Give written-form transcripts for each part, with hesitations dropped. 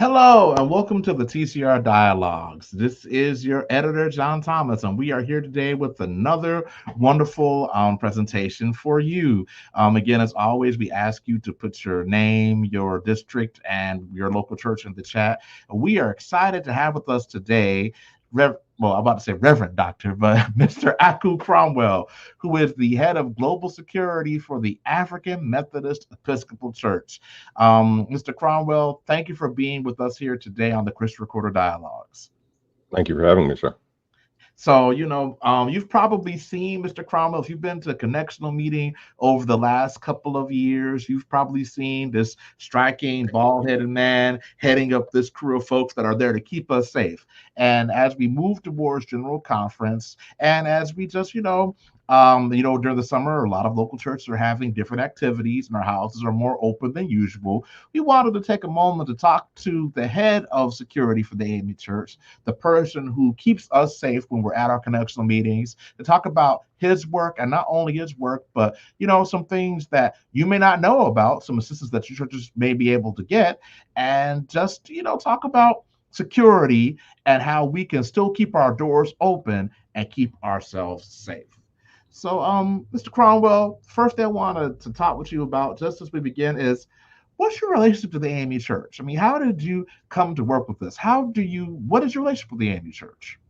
Hello and welcome to the TCR Dialogues. This is your editor, John Thomas, and we are here today with another wonderful presentation for you. Again, as always, we ask you to put your name, your district, and your local church in the chat. We are excited to have with us today I'm about to say Reverend Doctor, but Mr. Aku Cromwell, who is the head of global security for the African Methodist Episcopal Church. Mr. Cromwell, thank you for being with us here today on the Christian Recorder Dialogues. Thank you for having me, sir. So, you've probably seen Mr. Cromwell, if you've been to a connectional meeting over the last couple of years, you've probably seen this striking, bald-headed man heading up this crew of folks that are there to keep us safe. And as we move towards General Conference, and as we just, during the summer, a lot of local churches are having different activities and our houses are more open than usual. We wanted to take a moment to talk to the head of security for the AME Church, the person who keeps us safe when we're at our connectional meetings, to talk about his work, and not only his work, but, some things that you may not know about, some assistance that your churches may be able to get, and just, talk about security and how we can still keep our doors open and keep ourselves safe. So, Mr. Cromwell, first thing I wanted to talk with you about, just as we begin, is what's your relationship to the AME Church? I mean, how did you come to work with this? What is your relationship with the AME Church?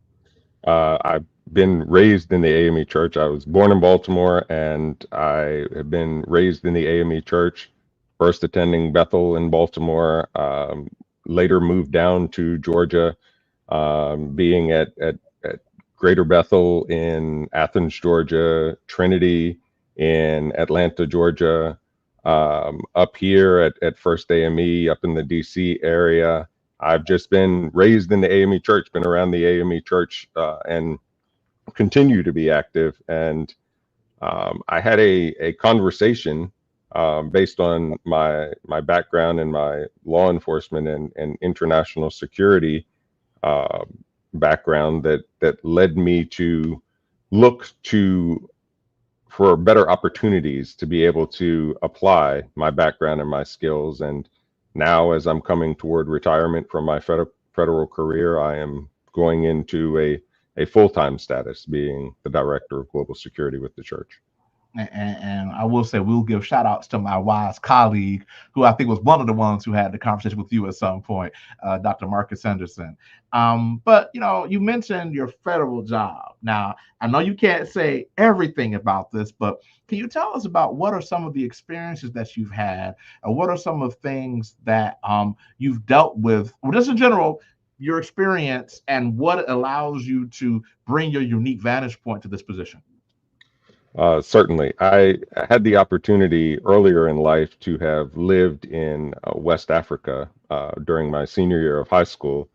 I've been raised in the AME Church. I was born in Baltimore, and I have been raised in the AME Church, first attending Bethel in Baltimore, later moved down to Georgia, being at Greater Bethel in Athens, Georgia, Trinity in Atlanta, Georgia, up here at First AME, up in the DC area. I've just been raised in the AME Church, been around the AME Church, and continue to be active. And I had a conversation based on my background and my law enforcement and international security background that led me to look for better opportunities to be able to apply my background and my skills. And now, as I'm coming toward retirement from my federal career, I am going into a full-time status, being the director of global security with the church. And I will say, we'll give shout outs to my wise colleague, who I think was one of the ones who had the conversation with you at some point, Dr. Marcus Henderson. But, you mentioned your federal job. Now, I know you can't say everything about this, but can you tell us about what are some of the experiences that you've had, and what are some of the things that you've dealt with, or just in general, your experience and what allows you to bring your unique vantage point to this position? Certainly. I had the opportunity earlier in life to have lived in West Africa during my senior year of high school.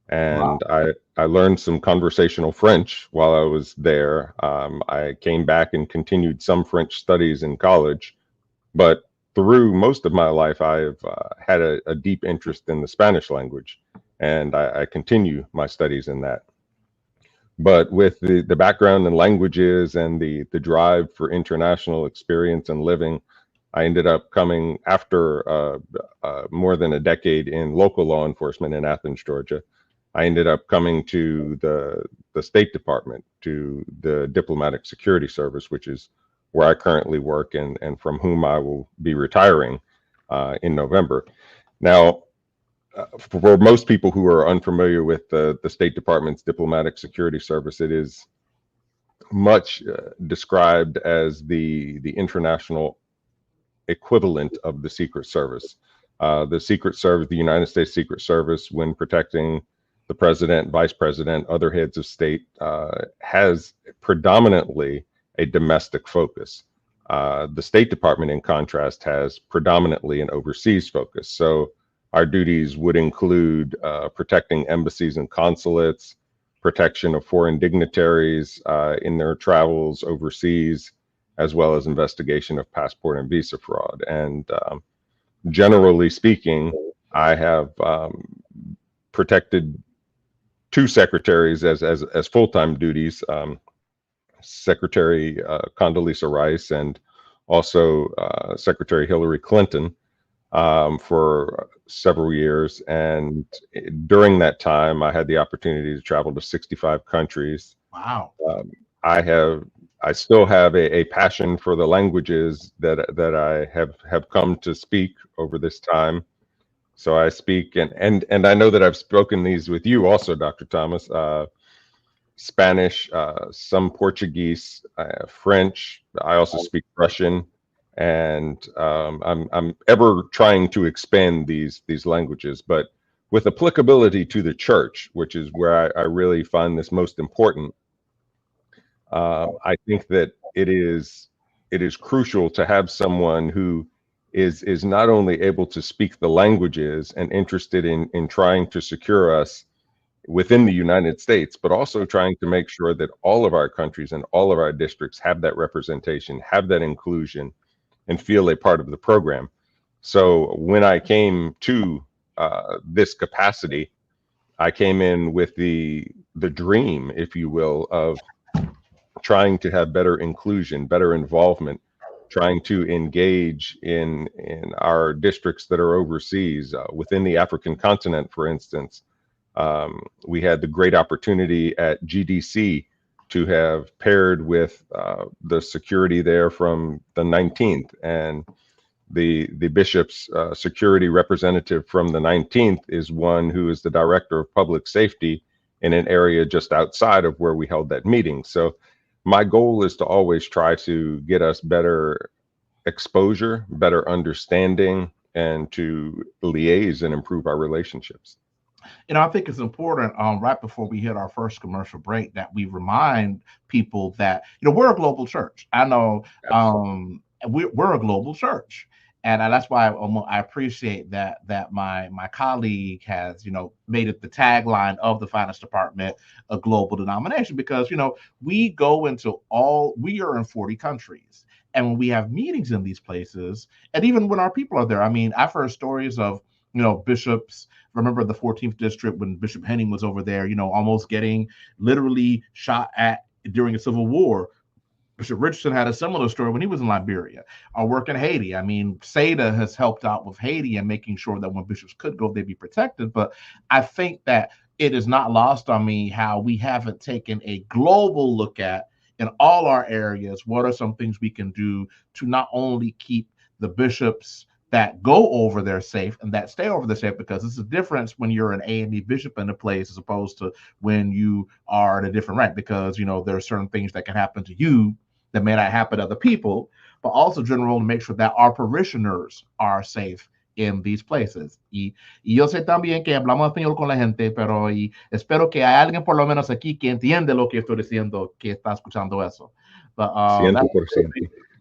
And wow. I learned some conversational French while I was there. I came back and continued some French studies in college. But through most of my life, I've had a deep interest in the Spanish language. And I continue my studies in that. But with the background in languages and the drive for international experience and living, I ended up coming after more than a decade in local law enforcement in Athens, Georgia. I ended up coming to the State Department, to the Diplomatic Security Service, which is where I currently work and from whom I will be retiring in November. Now, for most people who are unfamiliar with the State Department's Diplomatic Security Service, it is much described as the international equivalent of the Secret Service. The Secret Service, the United States Secret Service, when protecting the president, vice president, other heads of state, has predominantly a domestic focus. The State Department, in contrast, has predominantly an overseas focus. So our duties would include protecting embassies and consulates, protection of foreign dignitaries in their travels overseas, as well as investigation of passport and visa fraud. And generally speaking, I have protected two secretaries as full-time duties, Secretary Condoleezza Rice and also Secretary Hillary Clinton. for several years. And during that time, I had the opportunity to travel to 65 countries. Wow. I still have a passion for the languages that I have come to speak over this time. So I speak, and I know that I've spoken these with you also, Dr. Thomas. Spanish, some Portuguese, French. I also speak Russian, and I'm ever trying to expand these languages, but with applicability to the church, which is where I really find this most important. I think that it is crucial to have someone who is not only able to speak the languages and interested in trying to secure us within the United States, but also trying to make sure that all of our countries and all of our districts have that representation, have that inclusion, and feel a part of the program. So when I came to this capacity, I came in with the dream, if you will, of trying to have better inclusion, better involvement, trying to engage in our districts that are overseas, within the African continent, for instance. We had the great opportunity at GDC to have paired with the security there from the 19th, and the bishop's security representative from the 19th is one who is the director of public safety in an area just outside of where we held that meeting. So my goal is to always try to get us better exposure, better understanding, and to liaise and improve our relationships. I think it's important, right before we hit our first commercial break, that we remind people that, we're a global church. I know we're a global church. And that's why I appreciate that my colleague has, made it the tagline of the finance department, a global denomination, because, we are in 40 countries. And when we have meetings in these places, and even when our people are there, I've heard stories of, bishops. Remember the 14th district when Bishop Henning was over there, almost getting literally shot at during a civil war. Bishop Richardson had a similar story when he was in Liberia. Our work in Haiti. SEDA has helped out with Haiti and making sure that when bishops could go, they'd be protected. But I think that it is not lost on me how we haven't taken a global look at, in all our areas, what are some things we can do to not only keep the bishops that go over there safe and that stay over there safe, because it's a difference when you're an AME bishop in a place as opposed to when you are at a different rank, because there are certain things that can happen to you that may not happen to other people, but also general to make sure that our parishioners are safe in these places. Y yo sé también que hablamos español con la gente, pero espero que hay alguien por lo menos aquí que entiende lo que estoy diciendo, que está escuchando eso. But 100%.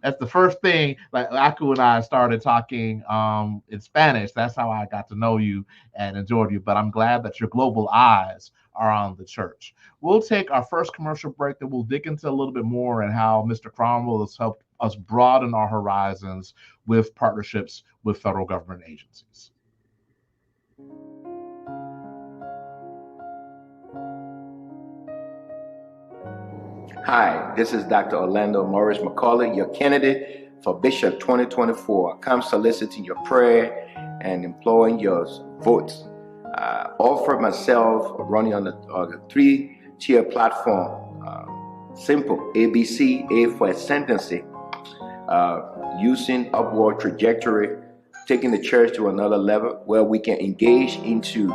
That's the first thing. Like Aku and I started talking in Spanish. That's how I got to know you and enjoyed you. But I'm glad that your global eyes are on the church. We'll take our first commercial break, then we'll dig into a little bit more and how Mr. Cromwell has helped us broaden our horizons with partnerships with federal government agencies. Hi, this is Dr. Orlando Morris McCauley, your candidate for Bishop 2024. I come soliciting your prayer and imploring your votes. Offer myself running on the 3-tier platform. Simple, ABC, A for ascendancy, using upward trajectory, taking the church to another level where we can engage into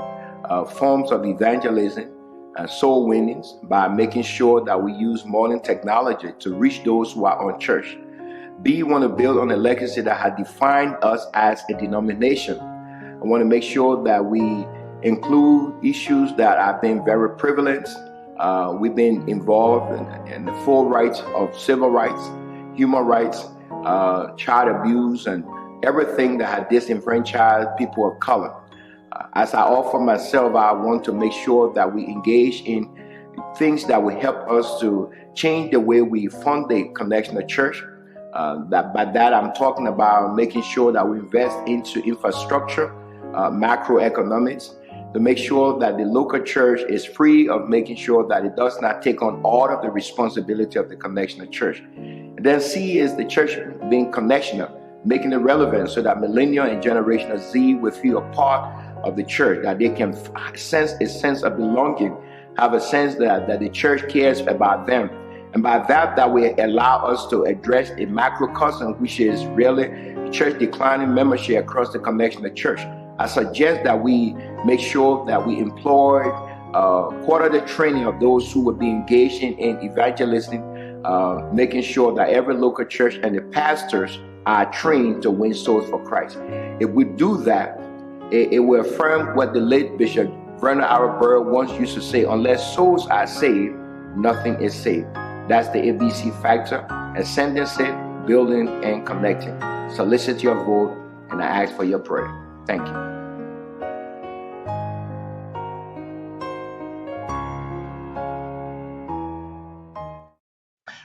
forms of evangelism and soul winnings by making sure that we use modern technology to reach those who are unchurched. B, want to build on a legacy that has defined us as a denomination. I want to make sure that we include issues that have been very prevalent. We've been involved in the full rights of civil rights, human rights, child abuse, and everything that had disenfranchised people of color. As I offer myself, I want to make sure that we engage in things that will help us to change the way we fund the Connection of Church. By that, I'm talking about making sure that we invest into infrastructure, macroeconomics, to make sure that the local church is free of making sure that it does not take on all of the responsibility of the Connection of Church. And then C is the church being connectional, making it relevant so that millennial and generational Z will feel a part of the church, that they can sense a sense of belonging, have a sense that the church cares about them. And by that will allow us to address a macrocosm, which is really church declining membership across the connection of church. I suggest that we make sure that we employ quarterly training of those who will be engaged in evangelism, making sure that every local church and the pastors are trained to win souls for Christ. If we do that, it will affirm what the late Bishop Vernon R. Bird once used to say: unless souls are saved, nothing is saved. That's the ABC factor: ascendancy, building, and connecting. Solicit your vote, and I ask for your prayer. Thank you.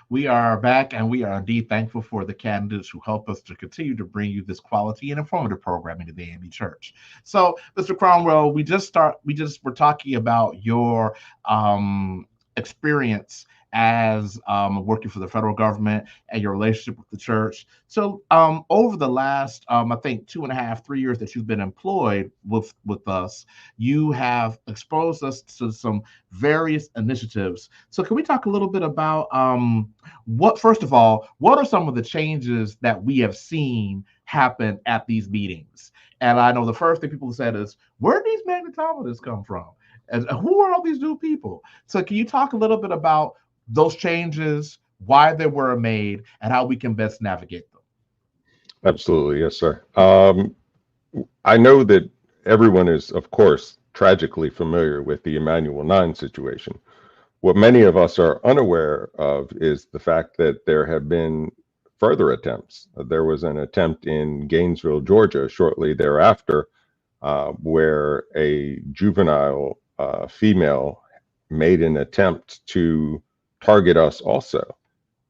We are back, and we are indeed thankful for the candidates who help us to continue to bring you this quality and informative programming to the AME Church. So, Mr. Cromwell, we're talking about your experience as working for the federal government and your relationship with the church. So over the last, I think 2.5, 3 years that you've been employed with us, you have exposed us to some various initiatives. So can we talk a little bit about first of all, what are some of the changes that we have seen happen at these meetings? And I know the first thing people said is, where did these magnetometers come from? And who are all these new people? So can you talk a little bit about those changes, why they were made, and how we can best navigate them? Absolutely. Yes, sir. I know that everyone is, of course, tragically familiar with the Emanuel 9 situation. What many of us are unaware of is the fact that there have been further attempts. There was an attempt in Gainesville, Georgia, shortly thereafter, where a juvenile female made an attempt to target us also,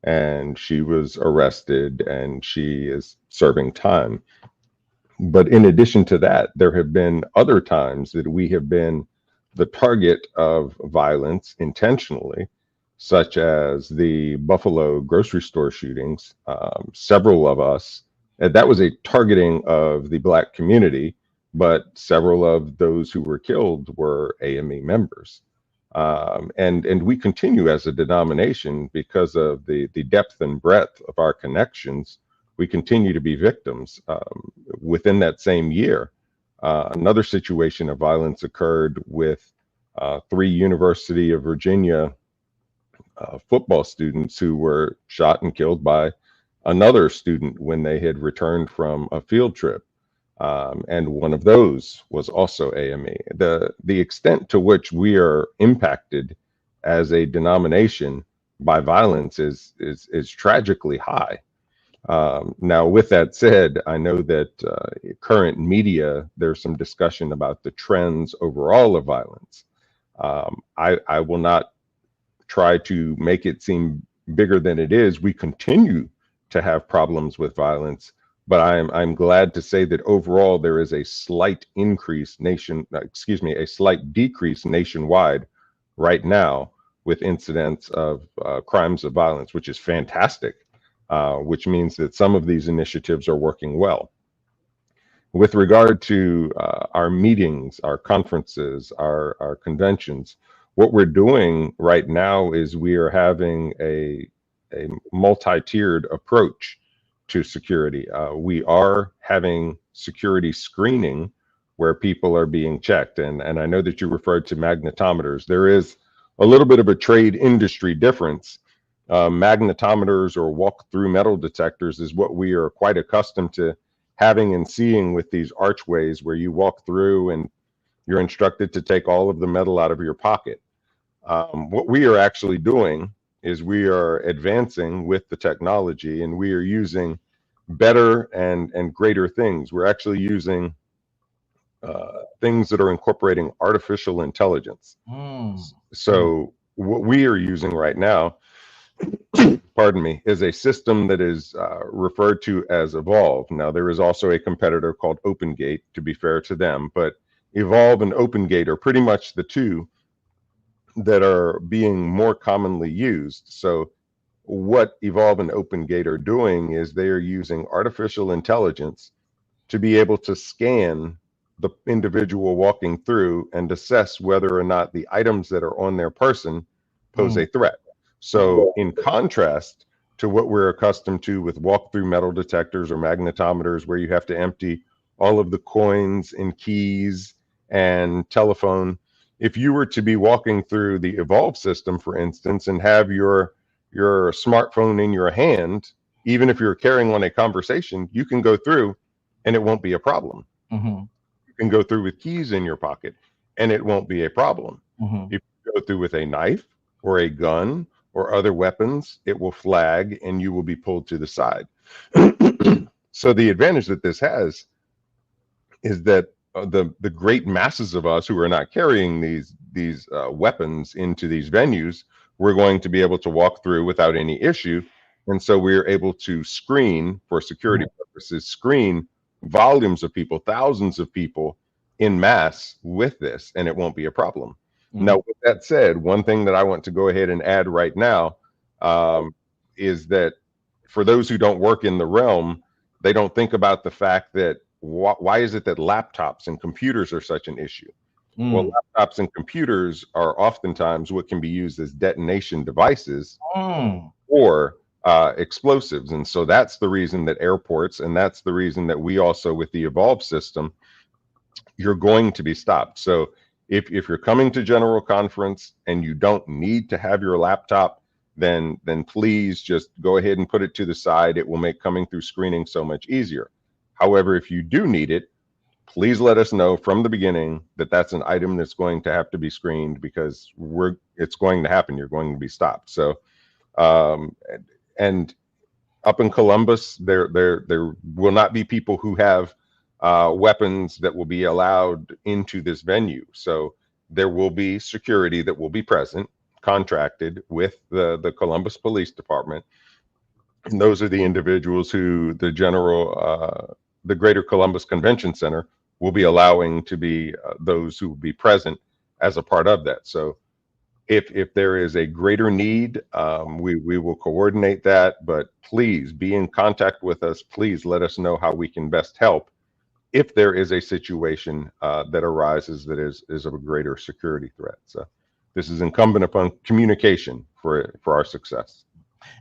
and she was arrested and she is serving time. But in addition to that, there have been other times that we have been the target of violence intentionally, such as the Buffalo grocery store shootings. Several of us, and that was a targeting of the Black community, but several of those who were killed were AME members. And we continue as a denomination, because of the depth and breadth of our connections, we continue to be victims. Within that same year, another situation of violence occurred with 3 University of Virginia football students who were shot and killed by another student when they had returned from a field trip. And one of those was also AME. The extent to which we are impacted as a denomination by violence is tragically high. Now, with that said, I know that current media, there's some discussion about the trends overall of violence. I will not try to make it seem bigger than it is. We continue to have problems with violence, but I'm glad to say that overall there is a slight decrease nationwide right now with incidents of crimes of violence, which is fantastic, which means that some of these initiatives are working well. With regard to our meetings, our conferences, our conventions, what we're doing right now is we are having a multi-tiered approach to security. We are having security screening where people are being checked. And I know that you referred to magnetometers. There is a little bit of a trade industry difference. Magnetometers or walk-through metal detectors is what we are quite accustomed to having and seeing with these archways where you walk through and you're instructed to take all of the metal out of your pocket. What we are actually doing is we are advancing with the technology, and we are using better and greater things. We're actually using things that are incorporating artificial intelligence. So what we are using right now, pardon me, is a system that is referred to as Evolve. Now, there is also a competitor called OpenGate, to be fair to them, but Evolve and OpenGate are pretty much the two that are being more commonly used. So what Evolve and Open Gate are doing is they are using artificial intelligence to be able to scan the individual walking through and assess whether or not the items that are on their person pose a threat. So in contrast to what we're accustomed to with walk-through metal detectors or magnetometers, where you have to empty all of the coins and keys and telephone, if you were to be walking through the Evolve system, for instance, and have your smartphone in your hand, even if you're carrying on a conversation, you can go through and it won't be a problem. You can go through with keys in your pocket and it won't be a problem. If you go through with a knife or a gun or other weapons, it will flag and you will be pulled to the side. So the advantage that this has is that the great masses of us who are not carrying these weapons into these venues, we're going to be able to walk through without any issue. And so we're able to screen, for security purposes, screen volumes of people, thousands of people in mass with this, and it won't be a problem. Now, with that said, one thing that I want to go ahead and add right now is that for those who don't work in the realm, they don't think about the fact that why is it that laptops and computers are such an issue? Well, laptops and computers are oftentimes what can be used as detonation devices or explosives. And so that's the reason that airports, and that's the reason that we also, with the Evolve system, you're going to be stopped. So if you're coming to General Conference and you don't need to have your laptop, then please just go ahead and put it to the side. It will make coming through screening so much easier. However, if you do need it, please let us know from the beginning that that's an item that's going to have to be screened, because it's going to happen. You're going to be stopped. So, and up in Columbus, there will not be people who have weapons that will be allowed into this venue. So there will be security that will be present, contracted with the Columbus Police Department. And those are the individuals who the Greater Columbus Convention Center will be allowing to be those who will be present as a part of that. So if there is a greater need, we will coordinate that, but please be in contact with us. Please let us know how we can best help if there is a situation that arises that is of a greater security threat. So this is incumbent upon communication for our success.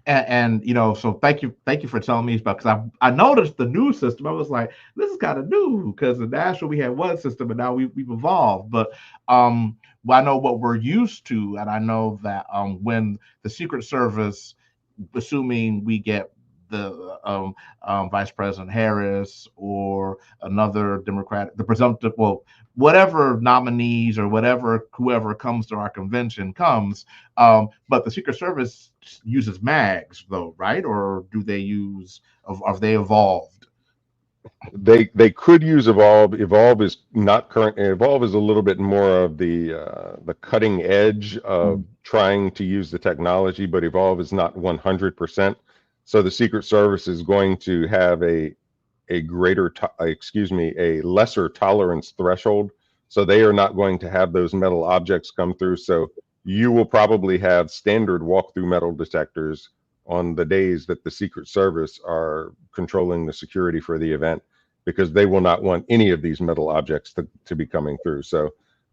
And you know, so thank you for telling me about, because I noticed the new system. I was like, this is kind of new, because in Nashville we had one system and now we've evolved. But I know what we're used to, and I know that when the Secret Service, assuming we get the Vice President Harris or another Democrat, the presumptive, well, whatever nominees or whoever comes to our convention comes, but the Secret Service uses mags though, right? Or do they use, are they evolved? They could use Evolve. Evolve is not current. Evolve is a little bit more of the cutting edge of trying to use the technology, but Evolve is not 100%. So the Secret Service is going to have a lesser tolerance threshold. So they are not going to have those metal objects come through. So you will probably have standard walk-through metal detectors on the days that the Secret Service are controlling the security for the event, because they will not want any of these metal objects to be coming through. So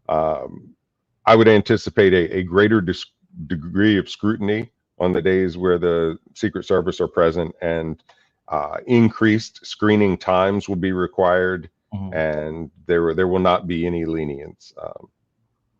I would anticipate a greater degree of scrutiny on the days where the Secret Service are present, and increased screening times will be required, and there will not be any lenience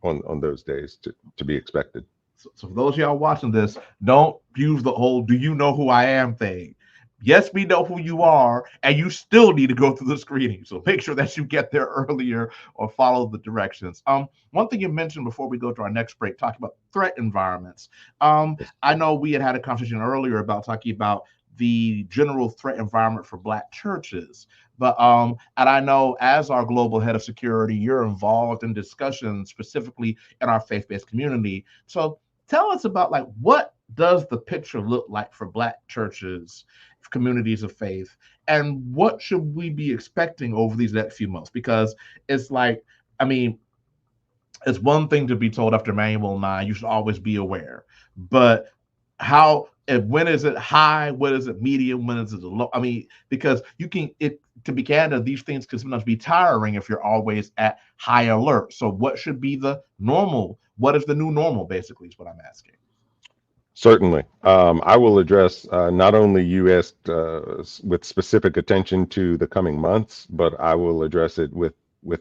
on those days to be expected. So for those of y'all watching this, don't use the whole "do you know who I am" thing. Yes, we know who you are, and you still need to go through the screening. So make sure that you get there earlier or follow the directions. One thing you mentioned before we go to our next break, talking about threat environments. I know we had a conversation earlier about talking about the general threat environment for Black churches. But and I know as our global head of security, you're involved in discussions specifically in our faith-based community. So tell us about, like, what does the picture look like for Black churches, communities of faith, and what should we be expecting over these next few months? Because it's like, I mean, it's one thing to be told after Manual 9, you should always be aware, but how when is it high? When is it medium? When is it low? I mean, because you can, to be candid, these things can sometimes be tiring if you're always at high alert. So what should be the normal? What is the new normal, basically, is what I'm asking. Certainly. I will address not only you asked with specific attention to the coming months, but I will address it with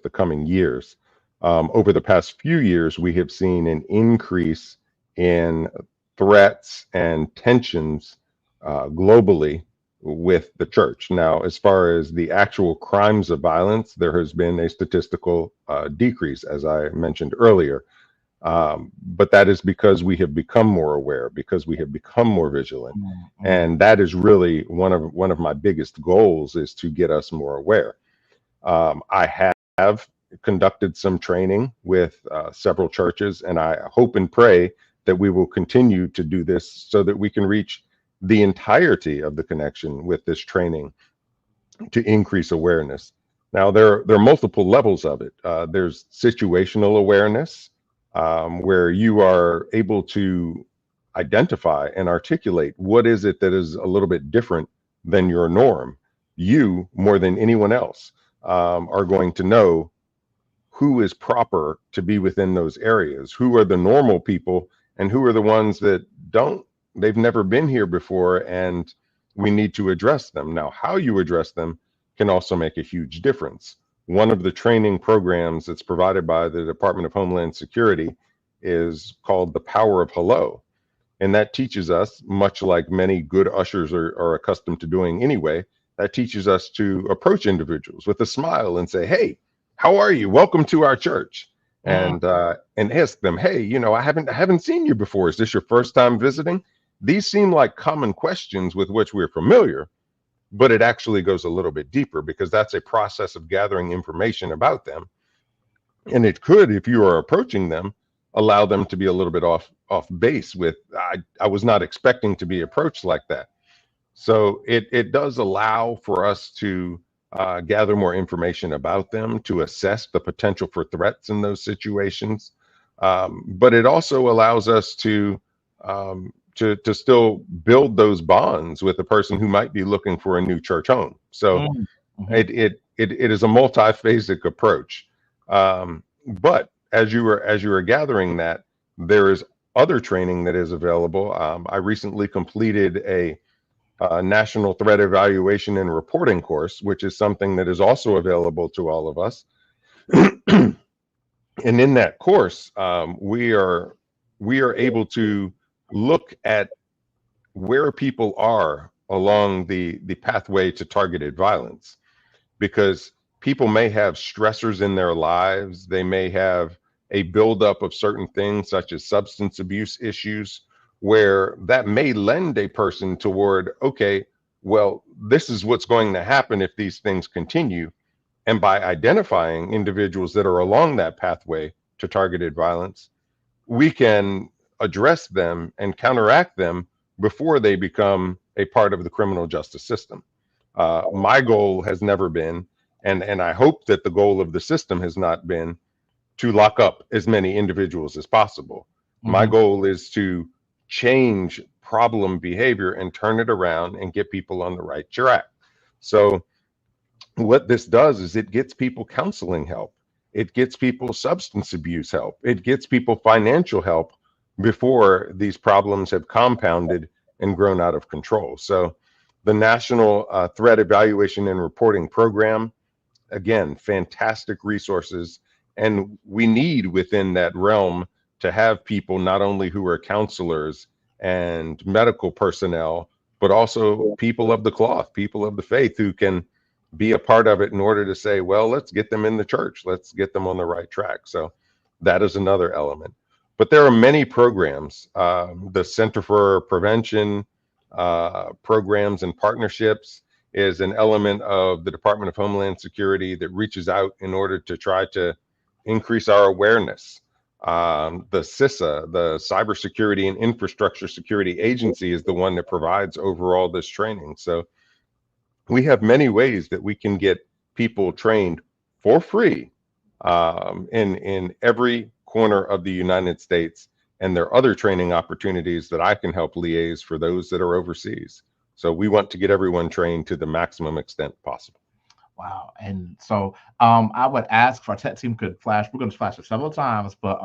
the coming years. Over the past few years, we have seen an increase in threats and tensions globally with the church. Now, as far as the actual crimes of violence, there has been a statistical decrease, as I mentioned earlier. But that is because we have become more aware, because we have become more vigilant. And that is really one of my biggest goals, is to get us more aware. I have conducted some training with several churches, and I hope and pray that we will continue to do this so that we can reach the entirety of the connection with this training to increase awareness. Now, there are multiple levels of it. There's situational awareness, where you are able to identify and articulate what is it that is a little bit different than your norm. You, more than anyone else, are going to know who is proper to be within those areas, who are the normal people, and who are the ones that they've never been here before, and we need to address them. Now, how you address them can also make a huge difference. One of the training programs that's provided by the Department of Homeland Security is called The Power of Hello. And that teaches us, much like many good ushers are accustomed to doing anyway, that teaches us to approach individuals with a smile and say, "Hey, how are you? Welcome to our church." And ask them, "Hey, I haven't seen you before. Is this your first time visiting?" These seem like common questions with which we're familiar, but it actually goes a little bit deeper, because that's a process of gathering information about them. And it could, if you are approaching them, allow them to be a little bit off base with, I was not expecting to be approached like that. So it does allow for us to gather more information about them, to assess the potential for threats in those situations. But it also allows us to still build those bonds with a person who might be looking for a new church home. So it is a multi-phasic approach. But as you are gathering that, there is other training that is available. I recently completed a National Threat Evaluation and Reporting course, which is something that is also available to all of us. And in that course, we are able to look at where people are along the pathway to targeted violence, because people may have stressors in their lives. They may have a buildup of certain things, such as substance abuse issues, where that may lend a person toward, okay, well, this is what's going to happen if these things continue. And by identifying individuals that are along that pathway to targeted violence, we can address them and counteract them before they become a part of the criminal justice system. My goal has never been, and I hope that the goal of the system has not been, to lock up as many individuals as possible. My goal is to change problem behavior and turn it around and get people on the right track. So what this does is it gets people counseling help. It gets people substance abuse help. It gets people financial help before these problems have compounded and grown out of control. So the National Threat Evaluation and Reporting Program, again, fantastic resources. And we need within that realm to have people not only who are counselors and medical personnel, but also people of the cloth, people of the faith, who can be a part of it in order to say, well, let's get them in the church. Let's get them on the right track. So that is another element. But there are many programs. The Center for Prevention programs and partnerships is an element of the Department of Homeland Security that reaches out in order to try to increase our awareness. The CISA, the Cybersecurity and Infrastructure Security Agency, is the one that provides overall this training. So we have many ways that we can get people trained for free in every corner of the United States And there are other training opportunities that I can help liaise for those that are overseas. So we want to get everyone trained to the maximum extent possible. Wow. And so I would ask if our tech team could flash, we're going to flash it several times, but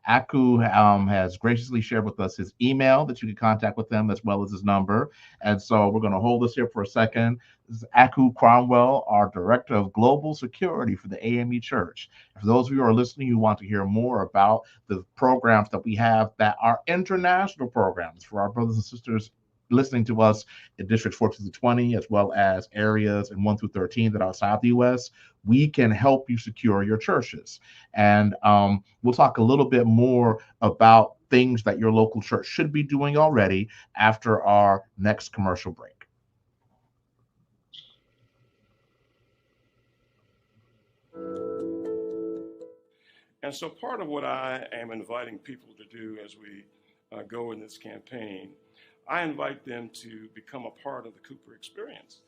Aku has graciously shared with us his email that you can contact with him, as well as his number. And so we're going to hold this here for a second. This is Aku Cromwell, our Director of Global Security for the AME Church. For those of you who are listening who want to hear more about the programs that we have that are international programs for our brothers and sisters listening to us in districts 14 to 20, as well as areas in 1 through 13 that are outside the U.S., we can help you secure your churches. And we'll talk a little bit more about things that your local church should be doing already after our next commercial break. And so part of what I am inviting people to do as we go in this campaign, I invite them to become a part of the Cooper experience,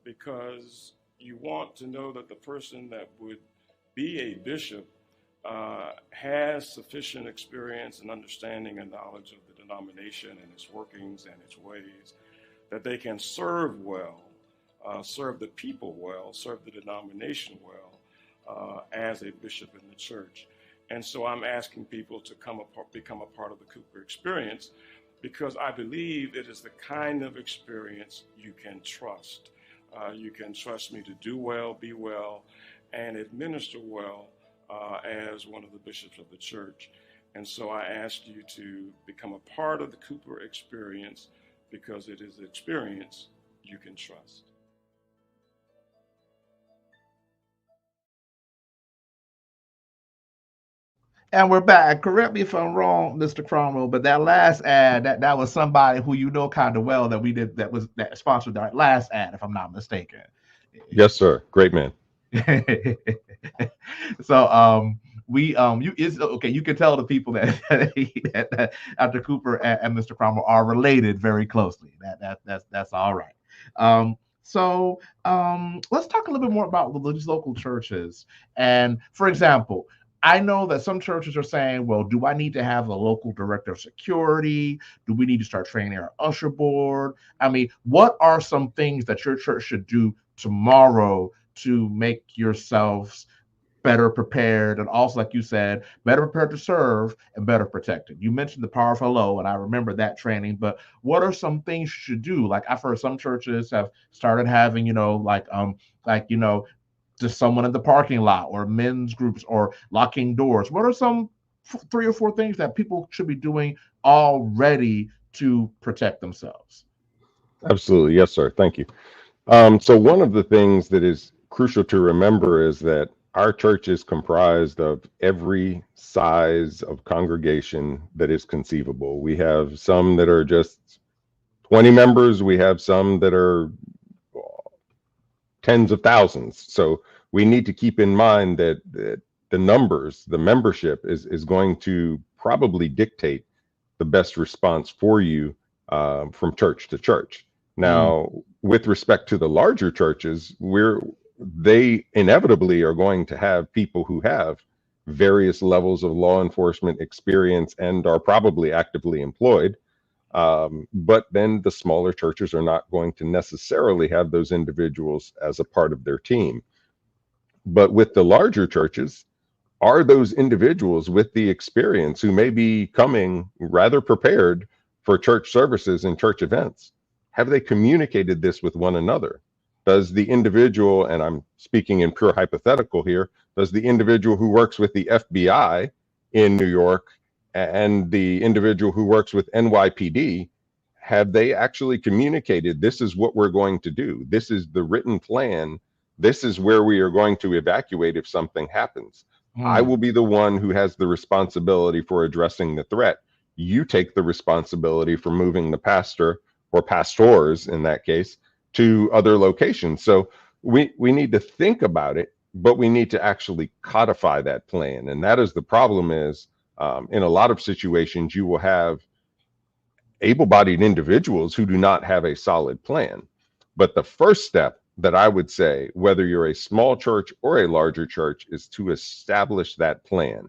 because you want to know that the person that would be a bishop has sufficient experience and understanding and knowledge of the denomination and its workings and its ways, that they can serve well, serve the people well, serve the denomination well as a bishop in the church. And so I'm asking people to become a part of the Cooper experience, because I believe it is the kind of experience you can trust. You can trust me to do well, be well, and administer well as one of the bishops of the church. And so I ask you to become a part of the Cooper experience, because it is an experience you can trust. And we're back. Correct me if I'm wrong, Mr. Cromwell, but that last ad, that was somebody who you know kind of well that we did, that sponsored that last ad, if I'm not mistaken. Yes, sir. Great man. So you can tell the people that Dr. Cooper and Mr. Cromwell are related very closely. That's all right. So let's talk a little bit more about these local churches. And for example, I know that some churches are saying, well, do I need to have a local director of security? Do we need to start training our usher board? I mean, what are some things that your church should do tomorrow to make yourselves better prepared, and also, like you said, better prepared to serve and better protected? You mentioned the power of hello, and I remember that training, but what are some things you should do? Like I've heard some churches have started having, just someone in the parking lot, or men's groups, or locking doors. What are some 3 or 4 things that people should be doing already to protect themselves? Absolutely. Yes, sir. Thank you. So one of the things that is crucial to remember is that our church is comprised of every size of congregation that is conceivable. We have some that are just 20 members. We have some that are tens of thousands. So we need to keep in mind that the numbers, the membership is going to probably dictate the best response for you from church to church. Now, with respect to the larger churches, they inevitably are going to have people who have various levels of law enforcement experience and are probably actively employed. But then the smaller churches are not going to necessarily have those individuals as a part of their team. But with the larger churches, are those individuals with the experience who may be coming rather prepared for church services and church events? Have they communicated this with one another? Does the individual, and I'm speaking in pure hypothetical here, does the individual who works with the FBI in New York and the individual who works with NYPD, have they actually communicated, this is what we're going to do? This is the written plan. This is where we are going to evacuate if something happens. I will be the one who has the responsibility for addressing the threat. You take the responsibility for moving the pastor, or pastors in that case, to other locations. So we need to think about it, but we need to actually codify that plan. And that is the problem is, in a lot of situations, you will have able-bodied individuals who do not have a solid plan. But the first step that I would say, whether you're a small church or a larger church, is to establish that plan.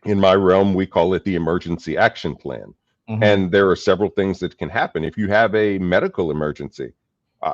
In my realm, we call it the emergency action plan. And there are several things that can happen. If you have a medical emergency,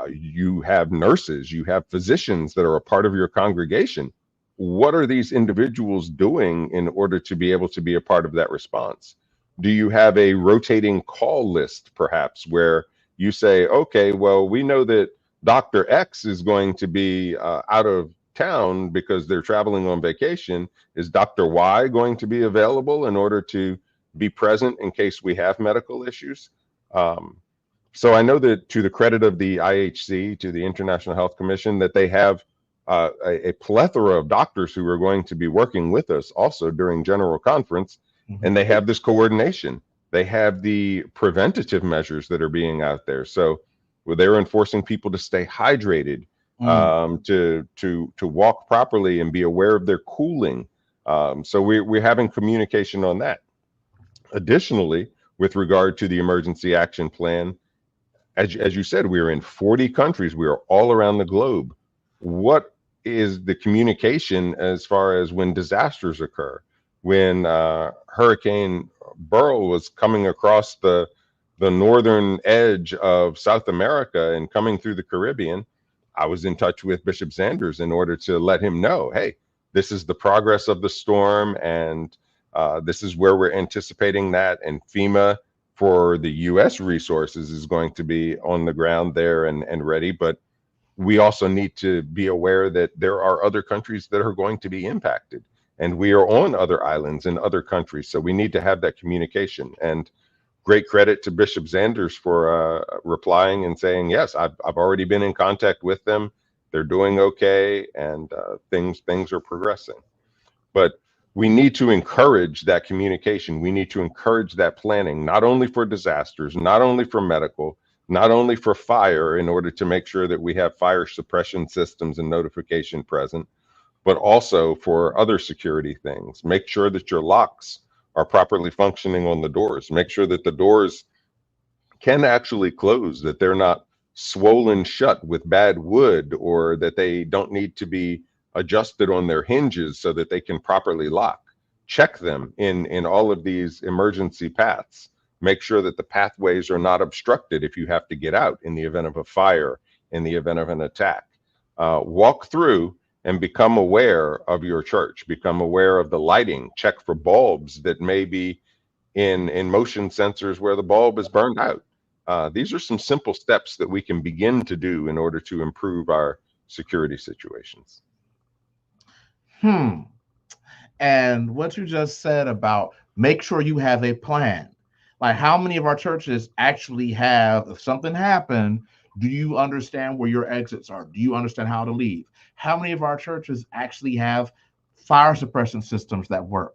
you have nurses, you have physicians that are a part of your congregation. What are these individuals doing in order to be able to be a part of that response? Do you have a rotating call list, perhaps, where you say, okay, well, we know that Dr. X is going to be out of town because they're traveling on vacation. Is Dr. Y going to be available in order to be present in case we have medical issues? So I know that, to the credit of the IHC, to the International Health Commission, that they have a plethora of doctors who are going to be working with us also during General Conference, and they have this coordination. They have the preventative measures that are being out there. So they're enforcing people to stay hydrated, to walk properly and be aware of their cooling. So we're having communication on that. Additionally, with regard to the emergency action plan, as you said, we are in 40 countries. We are all around the globe. What is the communication as far as when disasters occur? When Hurricane Beryl was coming across the northern edge of South America and coming through the Caribbean, I was in touch with Bishop Sanders in order to let him know, hey, this is the progress of the storm, and this is where we're anticipating that. And FEMA, for the U.S. resources, is going to be on the ground there and ready. But we also need to be aware that there are other countries that are going to be impacted, and we are on other islands in other countries. So we need to have that communication. And great credit to Bishop Sanders for replying and saying, yes, I've already been in contact with them. They're doing okay, and things are progressing. But we need to encourage that communication. We need to encourage that planning, not only for disasters, not only for medical, not only for fire, in order to make sure that we have fire suppression systems and notification present, but also for other security things. Make sure that your locks are properly functioning on the doors. Make sure that the doors can actually close, that they're not swollen shut with bad wood, or that they don't need to be adjusted on their hinges so that they can properly lock. Check them in all of these emergency paths. Make sure that the pathways are not obstructed if you have to get out in the event of a fire, in the event of an attack. Walk through and become aware of your church. Become aware of the lighting. Check for bulbs that may be in motion sensors where the bulb is burned out. These are some simple steps that we can begin to do in order to improve our security situations. And what you just said about make sure you have a plan. Like, how many of our churches actually have, if something happened, do you understand where your exits are? Do you understand how to leave? How many of our churches actually have fire suppression systems that work?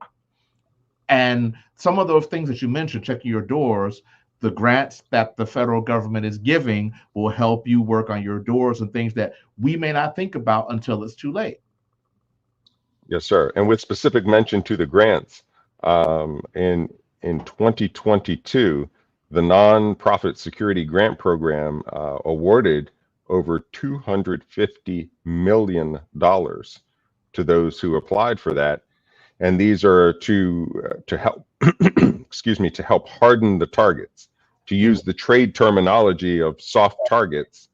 And some of those things that you mentioned, checking your doors, the grants that the federal government is giving will help you work on your doors and things that we may not think about until it's too late. Yes, sir. And with specific mention to the grants, in 2022, the Nonprofit Security Grant Program awarded over $250 million to those who applied for that. And these are to help, excuse me, to help harden the targets. To use the trade terminology of soft targets,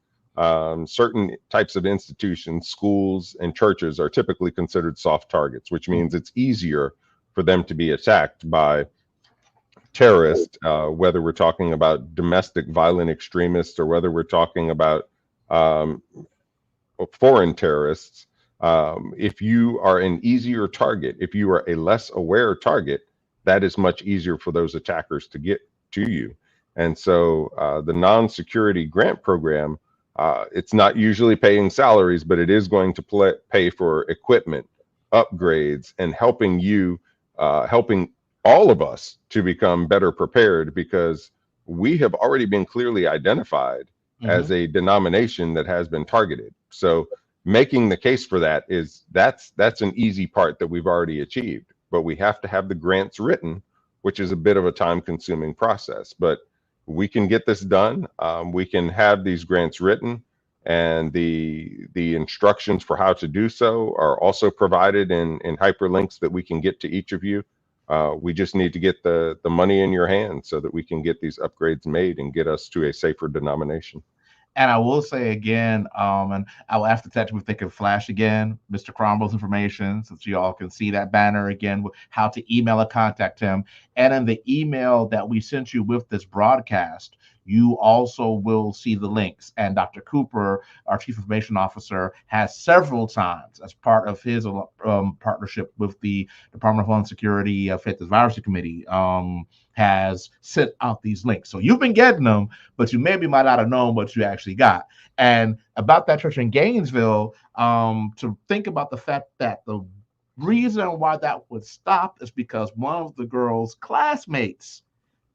certain types of institutions, schools, and churches are typically considered soft targets, which means it's easier for them to be attacked by terrorists, whether we're talking about domestic violent extremists or whether we're talking about foreign terrorists. If you are an easier target, if you are a less aware target, that is much easier for those attackers to get to you. And so the non-security grant program, it's not usually paying salaries, but it is going to pay for equipment, upgrades, and helping you, helping all of us to become better prepared, because we have already been clearly identified as a denomination that has been targeted. So making the case for that is that's an easy part that we've already achieved, but we have to have the grants written, which is a bit of a time-consuming process. But we can get this done. We can have these grants written, and the instructions for how to do so are also provided in hyperlinks that we can get to each of you. We just need to get the money in your hands so that we can get these upgrades made and get us to a safer denomination. And I will say again, and I will ask the tech if they can flash again Mr. Cromwell's information so that you all can see that banner again, how to email or contact him. And in the email that we sent you with this broadcast, you also will see the links. And Dr. Cooper, our Chief Information Officer, has several times, as part of his partnership with the Department of Homeland Security Faith Advisory Committee, has sent out these links. So you've been getting them, but you maybe might not have known what you actually got. And about that church in Gainesville, to think about the fact that the reason why that would stop is because one of the girl's classmates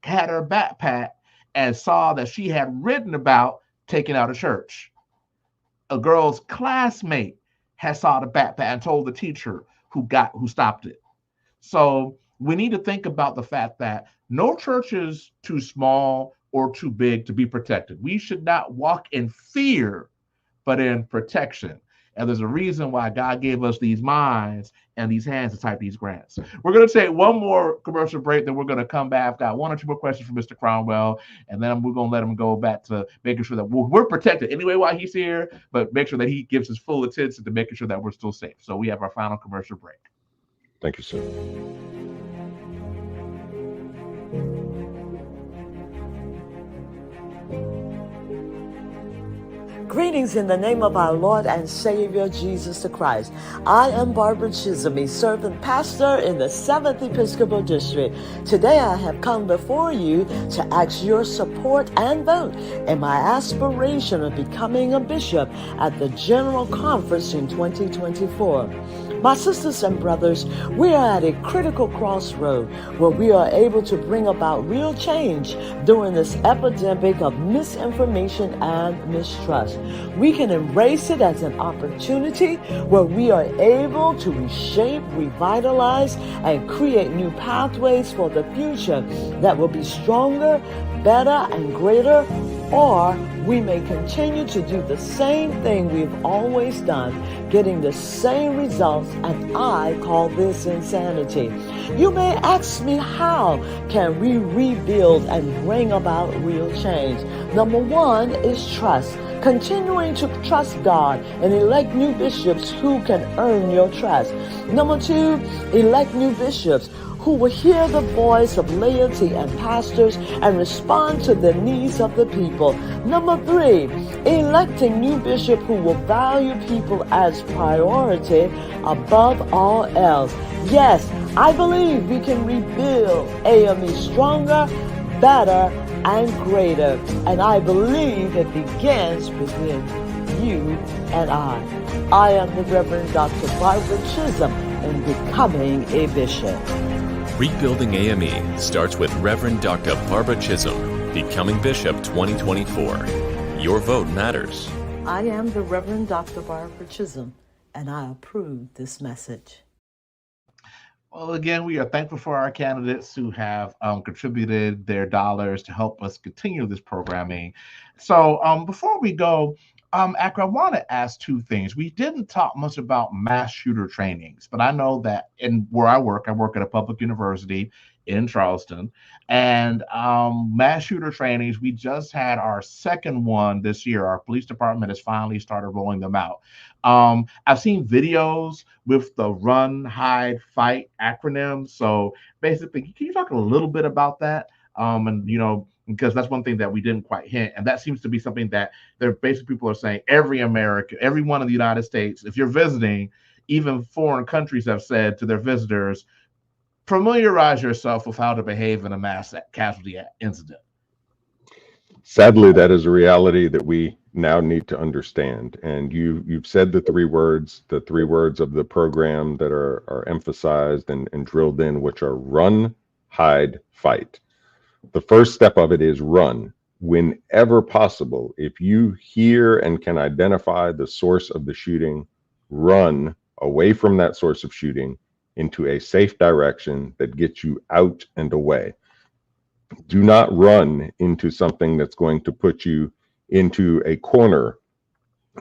had her backpack and saw that she had written about taking out a church. A girl's classmate had saw the backpack and told the teacher who stopped it. So we need to think about the fact that no church is too small or too big to be protected. We should not walk in fear, but in protection. And there's a reason why God gave us these minds and these hands to type these grants. We're going to take one more commercial break, then we're going to come back. I've got one or two more questions for Mr. Cromwell, and then we're going to let him go back to making sure that we're protected anyway while he's here, but make sure that he gives his full attention to making sure that we're still safe. So we have our final commercial break. Thank you, sir. Greetings in the name of our Lord and Savior, Jesus the Christ. I am Barbara Chisholm, a servant pastor in the 7th Episcopal District. Today I have come before you to ask your support and vote in my aspiration of becoming a bishop at the General Conference in 2024. My sisters and brothers, we are at a critical crossroad where we are able to bring about real change during this epidemic of misinformation and mistrust. We can embrace it as an opportunity where we are able to reshape, revitalize, and create new pathways for the future that will be stronger, better, and greater. Or we may continue to do the same thing we've always done, getting the same results, and I call this insanity. You may ask me, how can we rebuild and bring about real change? Number one is trust. Continuing to trust God and elect new bishops who can earn your trust. Number two, elect new bishops who will hear the voice of laity and pastors and respond to the needs of the people. Number three, electing new bishop who will value people as priority above all else. Yes, I believe we can rebuild AME stronger, better, and greater. And I believe it begins within you and I. I am the Reverend Dr. Barbara Chisholm in becoming a bishop. Rebuilding AME starts with Reverend Dr. Barbara Chisholm, Becoming Bishop 2024. Your vote matters. I am the Reverend Dr. Barbara Chisholm, and I approve this message. Well, again, we are thankful for our candidates who have contributed their dollars to help us continue this programming. So before we go, Akra, I want to ask two things. We didn't talk much about mass shooter trainings, but I know that in where I work at a public university in Charleston, and mass shooter trainings, we just had our second one this year. Our police department has finally started rolling them out. I've seen videos with the run, hide, fight acronym. So basically, can you talk a little bit about that? Because that's one thing that we didn't quite hint. And that seems to be something that they're basically, people are saying every American, everyone in the United States, if you're visiting, even foreign countries have said to their visitors, familiarize yourself with how to behave in a mass casualty incident. Sadly, that is a reality that we now need to understand. And you've said the three words of the program that are emphasized and drilled in, which are run, hide, fight. The first step of it is run. Whenever possible, if you hear and can identify the source of the shooting, run away from that source of shooting into a safe direction that gets you out and away. Do not run into something that's going to put you into a corner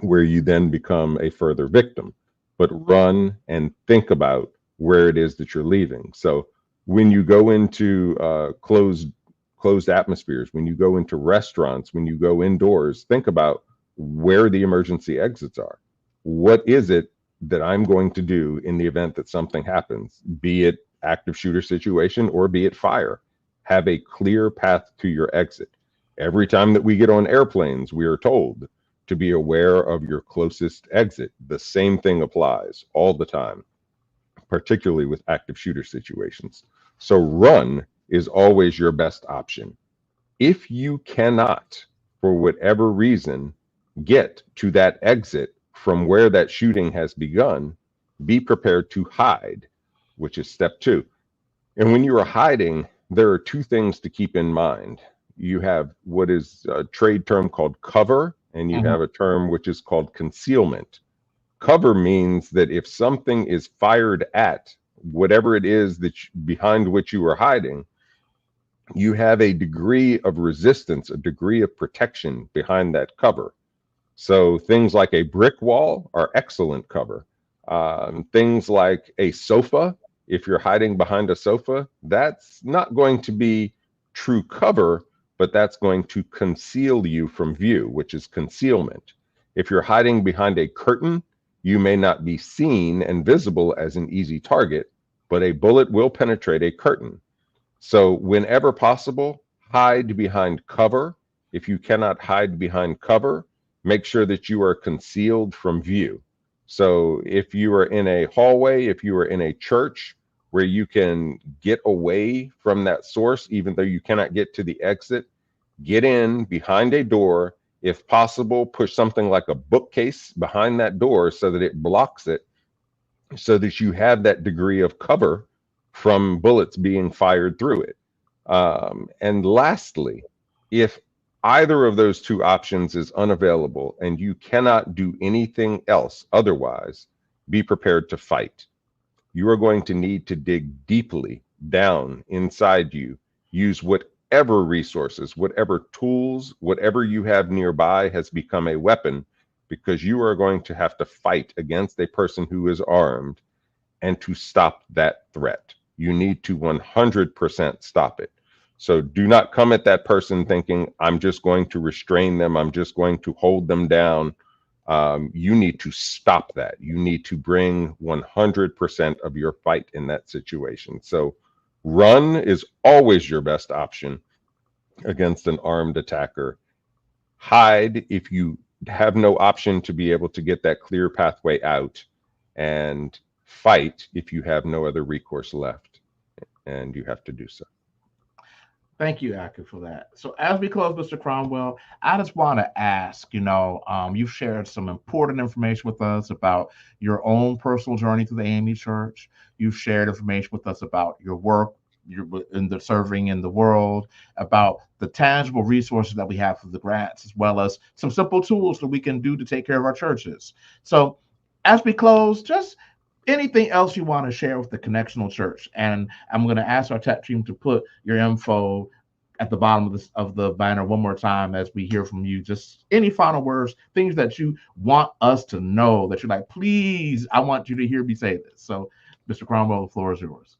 where you then become a further victim, but run and think about where it is that you're leaving. So When you go into closed atmospheres, when you go into restaurants, when you go indoors, think about where the emergency exits are. What is it that I'm going to do in the event that something happens, be it active shooter situation or be it fire? Have a clear path to your exit. Every time that we get on airplanes, we are told to be aware of your closest exit. The same thing applies all the time, particularly with active shooter situations. So run is always your best option. If you cannot, for whatever reason, get to that exit from where that shooting has begun, be prepared to hide, which is step 2. And when you are hiding, there are 2 things to keep in mind. You have what is a trade term called cover, and you have a term which is called concealment. Cover means that if something is fired at whatever it is that behind which you are hiding, you have a degree of resistance, a degree of protection behind that cover. So things like a brick wall are excellent cover. Things like a sofa, if you're hiding behind a sofa, that's not going to be true cover, but that's going to conceal you from view, which is concealment. If you're hiding behind a curtain, you may not be seen and visible as an easy target, but a bullet will penetrate a curtain. So whenever possible, hide behind cover. If you cannot hide behind cover, make sure that you are concealed from view. So if you are in a hallway, if you are in a church where you can get away from that source, even though you cannot get to the exit, get in behind a door. If possible, push something like a bookcase behind that door so that it blocks it, so that you have that degree of cover from bullets being fired through it. And lastly, if either of those 2 options is unavailable and you cannot do anything else otherwise, be prepared to fight. You are going to need to dig deeply down inside you, use whatever resources, whatever tools, whatever you have nearby has become a weapon, because you are going to have to fight against a person who is armed. And to stop that threat, you need to 100% stop it. So do not come at that person thinking, I'm just going to restrain them, I'm just going to hold them down. You need to stop that. You need to bring 100% of your fight in that situation. So run is always your best option against an armed attacker. Hide if you have no option to be able to get that clear pathway out, and fight if you have no other recourse left and you have to do so. Thank you, Aki, for that. So as we close, Mr. Cromwell, I just want to ask, you've shared some important information with us about your own personal journey to the AME Church. You've shared information with us about your work, in the serving in the world, about the tangible resources that we have for the grants, as well as some simple tools that we can do to take care of our churches. So as we close, just anything else you want to share with the Connectional Church? And I'm going to ask our tech team to put your info at the bottom of the banner one more time as we hear from you. Just any final words, things that you want us to know, that you're like, please, I want you to hear me say this. So, Mr. Cromwell, the floor is yours.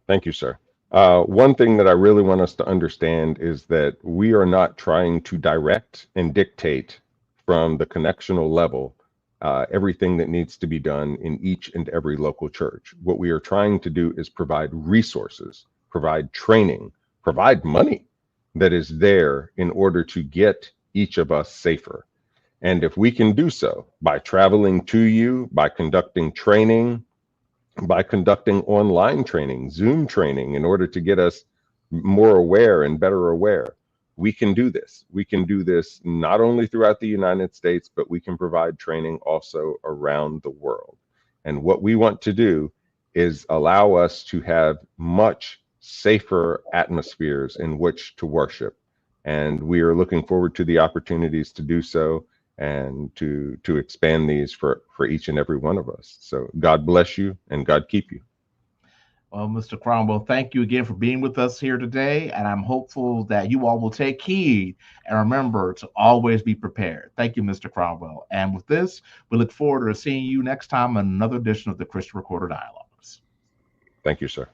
Thank you, sir. One thing that I really want us to understand is that we are not trying to direct and dictate from the connectional level everything that needs to be done in each and every local church. What we are trying to do is provide resources, provide training, provide money that is there in order to get each of us safer. And if we can do so by traveling to you, by conducting training, by conducting online training, Zoom training, in order to get us more aware and better aware, we can do this. We can do this not only throughout the United States, but we can provide training also around the world. And what we want to do is allow us to have much safer atmospheres in which to worship. And we are looking forward to the opportunities to do so and to expand these for each and every one of us. So God bless you and God keep you. Well, Mr. Cromwell, thank you again for being with us here today. And I'm hopeful that you all will take heed and remember to always be prepared. Thank you, Mr. Cromwell. And with this, we look forward to seeing you next time on another edition of the Christian Recorder Dialogues. Thank you, sir.